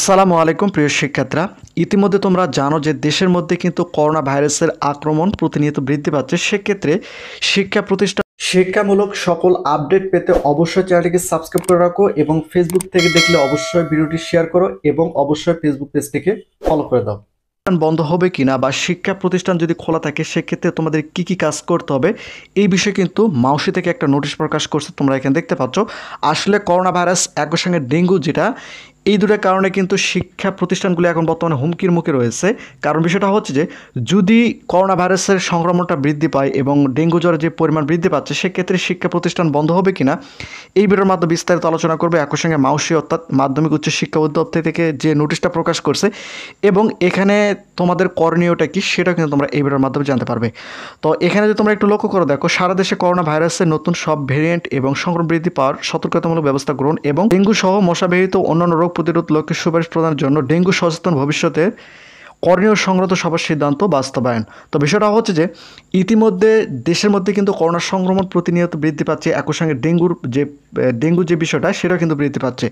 আসসালামু আলাইকুম প্রিয় শিক্ষার্থীরা, ইতিমধ্যে তোমরা জানো যে দেশের মধ্যে কিন্তু করোনা ভাইরাসের আক্রমণ প্রতিনিয়ত বৃদ্ধি পাচ্ছে। সেক্ষেত্রে শিক্ষা প্রতিষ্ঠান শিক্ষামূলক সকল আপডেট পেতে অবশ্যই চ্যানেলটিকে সাবস্ক্রাইব করে রাখো এবং ফেসবুক থেকে দেখলে অবশ্যই ভিডিওটি শেয়ার করো এবং অবশ্যই ফেসবুক পেজটিকে ফলো করে দাও। বন্ধ হবে কিনা বা শিক্ষা প্রতিষ্ঠান যদি খোলা থাকে সেক্ষেত্রে তোমাদের কি কি কাজ করতে হবে এই বিষয়ে কিন্তু মাউসি থেকে একটা নোটিশ প্রকাশ করছে, তোমরা এখানে দেখতে পাচ্ছ। আসলে করোনা ভাইরাস একই সঙ্গে ডেঙ্গু, যেটা এই দুটোর কারণে কিন্তু শিক্ষা প্রতিষ্ঠানগুলো এখন বর্তমানে হুমকির মুখে রয়েছে। কারণ বিষয়টা হচ্ছে যে যদি করোনা ভাইরাসের সংক্রমণটা বৃদ্ধি পায় এবং ডেঙ্গু জ্বরের যে পরিমাণ বৃদ্ধি পাচ্ছে সেক্ষেত্রে শিক্ষা প্রতিষ্ঠান বন্ধ হবে কিনা এই ভিডিওর মাধ্যমে বিস্তারিত আলোচনা করবে। একই সঙ্গে মাউসি অর্থাৎ মাধ্যমিক উচ্চ শিক্ষা অধিদপ্তর থেকে যে নোটিশটা প্রকাশ করছে এবং এখানে তোমাদের করণীয়টা কি সেটা কিন্তু তোমরা এই ভিডিওর মাধ্যমে জানতে পারবে। তো এখানে যদি তোমরা একটু লক্ষ্য করে দেখো, সারা দেশে করোনা ভাইরাসের নতুন সব ভেরিয়েন্ট এবং সংক্রমণ বৃদ্ধি পাওয়ার সতর্কতামূলক ব্যবস্থা গ্রহণ এবং ডেঙ্গু সহ মশাবাহিত অন্যান্য রোগ প্রতিরোধ লক্ষ্যে সুপারিশ প্রদানের জন্য ডেঙ্গু সচেতন ভবিষ্যতে করণীয় সংক্রান্ত সবার সিদ্ধান্ত বাস্তবায়ন। তো বিষয়টা হচ্ছে যে ইতিমধ্যে দেশের মধ্যে কিন্তু করোনার সংক্রমণ প্রতিনিয়ত বৃদ্ধি পাচ্ছে, একই সঙ্গে ডেঙ্গু যে বিষয়টা সেটাও কিন্তু বৃদ্ধি পাচ্ছে।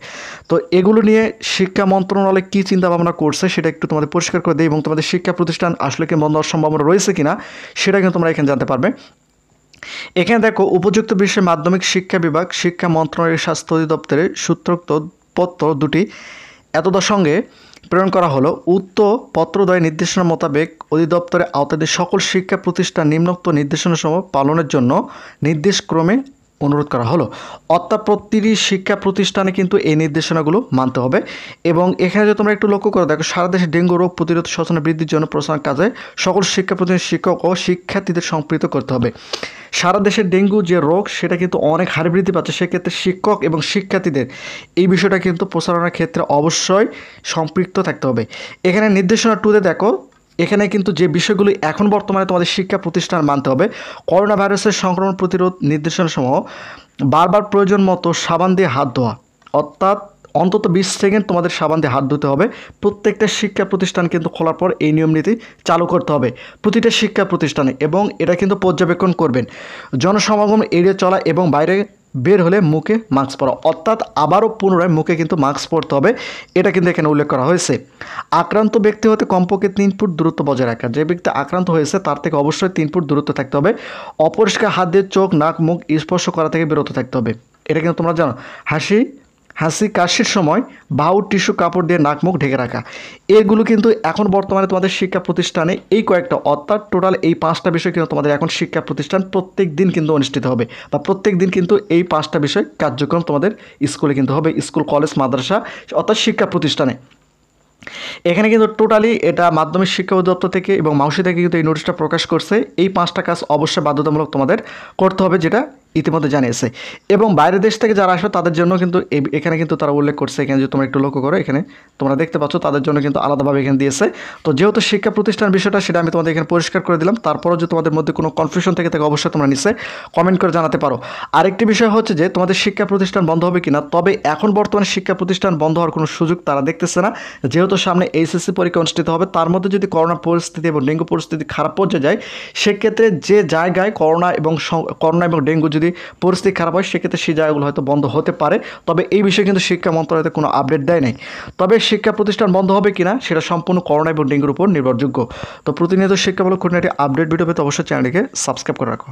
তো এগুলো নিয়ে শিক্ষা মন্ত্রণালয় কী চিন্তা ভাবনা করছে সেটা একটু তোমাদের পরিষ্কার করে দেয় এবং তোমাদের শিক্ষা প্রতিষ্ঠান আসলে কি বন্ধ হওয়ার সম্ভাবনা রয়েছে কিনা সেটা কিন্তু তোমরা এখানে জানতে পারবে। এখানে দেখো, উপযুক্ত বিষয়ে মাধ্যমিক শিক্ষা বিভাগ, শিক্ষা মন্ত্রণালয়ের স্বাস্থ্য অধিদপ্তরের সূত্রোক্ত পত্র দুটি এতদার সঙ্গে প্রেরণ করা হলো। উক্ত পত্রদ্বয় নির্দেশনা মোতাবেক অধিদপ্তরের আওতাধীন সকল শিক্ষা প্রতিষ্ঠান নিম্নোক্ত নির্দেশনাসমূহ পালনের জন্য নির্দেশক্রমে অনুরোধ করা হলো। অর্থাৎ প্রতিটি শিক্ষা প্রতিষ্ঠানে কিন্তু এই নির্দেশনাগুলো মানতে হবে। এবং এখানে যদি তোমরা একটু লক্ষ্য করে দেখো, সারা দেশে ডেঙ্গু রোগ প্রতিরোধ সচেতনতা বৃদ্ধির জন্য প্রচার কাজে সকল শিক্ষা প্রতিষ্ঠানের শিক্ষক ও শিক্ষার্থীদের সম্পৃক্ত করতে হবে। সারা দেশের ডেঙ্গু যে রোগ সেটা কিন্তু অনেক হারে বৃদ্ধি পাচ্ছে, সেক্ষেত্রে শিক্ষক এবং শিক্ষার্থীদের এই বিষয়টা কিন্তু প্রচারণার ক্ষেত্রে অবশ্যই সম্পৃক্ত থাকতে হবে। এখানে নির্দেশনা 2-তে দেখো, এখানে কিন্তু যে বিষয়গুলি এখন বর্তমানে তোমাদের শিক্ষা প্রতিষ্ঠান মানতে হবে: করোনা ভাইরাসের সংক্রমণ প্রতিরোধ নির্দেশনাসমূহ বারবার প্রয়োজন মতো সাবান দিয়ে হাত ধোয়া, অর্থাৎ অন্তত 20 সেকেন্ড তোমাদের সাবান দিয়ে হাত ধুতে হবে। প্রত্যেকটা শিক্ষা প্রতিষ্ঠান কিন্তু খোলার পর এই নিয়ম নীতি চালু করতে হবে প্রতিটা শিক্ষা প্রতিষ্ঠানে এবং এটা কিন্তু পর্যবেক্ষণ করবেন। জনসমাগম এড়িয়ে চলা এবং বাইরে বের হলে মুখে মাস্ক পরা, অর্থাৎ আবারও পুনরায় মুখে কিন্তু মাস্ক পরতে হবে, এটা কিন্তু এখানে উল্লেখ করা হয়েছে। আক্রান্ত ব্যক্তি হতে কমপক্ষে 3 ফুট দূরত্ব বজায় রাখা, যে ব্যক্তি আক্রান্ত হয়েছে তার থেকে অবশ্যই 3 ফুট দূরত্ব থাকতে হবে। অপরিষ্কার হাত দিয়ে চোখ, নাক, মুখ স্পর্শ করা থেকে বিরত থাকতে হবে। এটা কিন্তু তোমরা জানো। হাসি কাশির সময় বাহু টিস্যু কাপড় দিয়ে নাক মুখ ঢেকে রাখা, এগুলো কিন্তু এখন বর্তমানে তোমাদের শিক্ষা প্রতিষ্ঠানে এই কয়েকটা, অর্থাৎ টোটাল এই 5টা বিষয় কিন্তু তোমাদের এখন শিক্ষা প্রতিষ্ঠান প্রত্যেক দিন কিন্তু অনুষ্ঠিত হবে বা প্রত্যেক দিন কিন্তু এই 5টা বিষয় কার্যক্রম তোমাদের স্কুলে কিন্তু হবে, স্কুল, কলেজ, মাদ্রাসা অর্থাৎ শিক্ষা প্রতিষ্ঠানে। এখানে কিন্তু টোটালি এটা মাধ্যমিক শিক্ষা অধিদপ্তর থেকে এবং মাউসি থেকে কিন্তু এই নোটিশটা প্রকাশ করছে। এই 5টা কাজ অবশ্যই বাধ্যতামূলক তোমাদের করতে হবে, যেটা ইতিমধ্যে জানিয়েছে। এবং বাইরের দেশ থেকে যারা আসবে তাদের জন্য কিন্তু এখানে কিন্তু তারা উল্লেখ করছে। এখানে যদি তোমরা একটু লক্ষ্য করো, এখানে তোমরা দেখতে পাচ্ছ তাদের জন্য কিন্তু আলাদাভাবে এখানে দিয়েছে। তো যেহেতু শিক্ষা প্রতিষ্ঠান বিষয়টা সেটা আমি তোমাদের এখানে পরিষ্কার করে দিলাম। তারপরও যদি তোমাদের মধ্যে কোনো কনফিউশন থেকে থাকে অবশ্যই তোমরা নিচে কমেন্ট করে জানাতে পারো। আরেকটি বিষয় হচ্ছে যে তোমাদের শিক্ষা প্রতিষ্ঠান বন্ধ হবে কিনা, তবে এখন বর্তমানে শিক্ষা প্রতিষ্ঠান বন্ধ হওয়ার কোনো সুযোগ তারা দেখতেছে না, যেহেতু সামনে এইচএসসি পরীক্ষা অনুষ্ঠিত হবে। তার মধ্যে যদি করোনা পরিস্থিতি এবং ডেঙ্গু পরিস্থিতি খারাপ পর্যায়ে যায় সেক্ষেত্রে যে জায়গায় করোনা এবং ডেঙ্গু যদি পরিস্থিতি খারাপ হয় সেক্ষেত্রে সেই জায়গাগুলো হয়তো বন্ধ হতে পারে। তবে এই বিষয়ে কিন্তু শিক্ষা মন্ত্রণালয় কোনো আপডেট দেয় নাই। তবে শিক্ষা প্রতিষ্ঠান বন্ধ হবে কিনা সেটা সম্পূর্ণ করোনা এবং ডেঙ্গুর উপর নির্ভরযোগ্য। তো প্রতিনিয়ত শিক্ষামূলক খুঁটিনাটি আপডেট ভিডিও পেতে অবশ্যই চ্যানেলটিকে সাবস্ক্রাইব করে রাখো।